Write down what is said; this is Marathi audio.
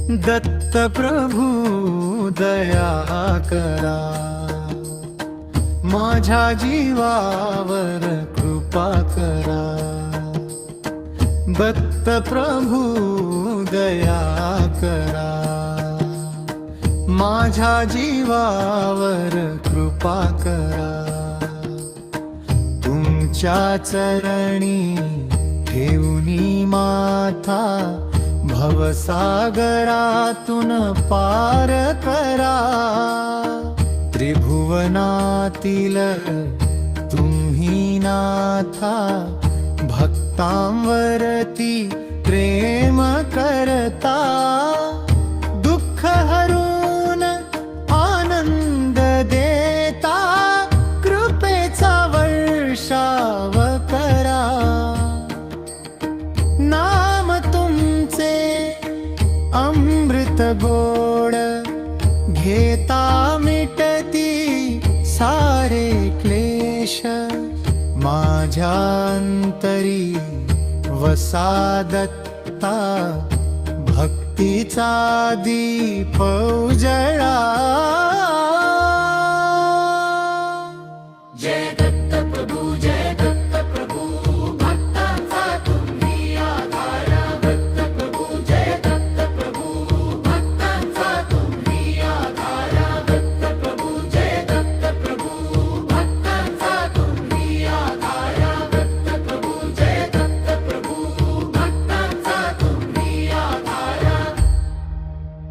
दत्त प्रभू दया करा, माझ्या जीवावर कृपा करा। दत्त प्रभू दया करा, माझ्या जीवावर कृपा करा। तुमच्या चरणी ठेवूनी माथा, भवसागरातून पार करा। त्रिभुवनातील तुम्ही नाथा, भक्तांवरती प्रेम करता। दुःख हरून आनंद देता, कृपेचा वर्षाव करा। नाम तुमचे अमृत गोड, घेता मिटती सारे क्लेश। माझ्या अंतरी वसा दत्ता, भक्तीचा दीप उजळा।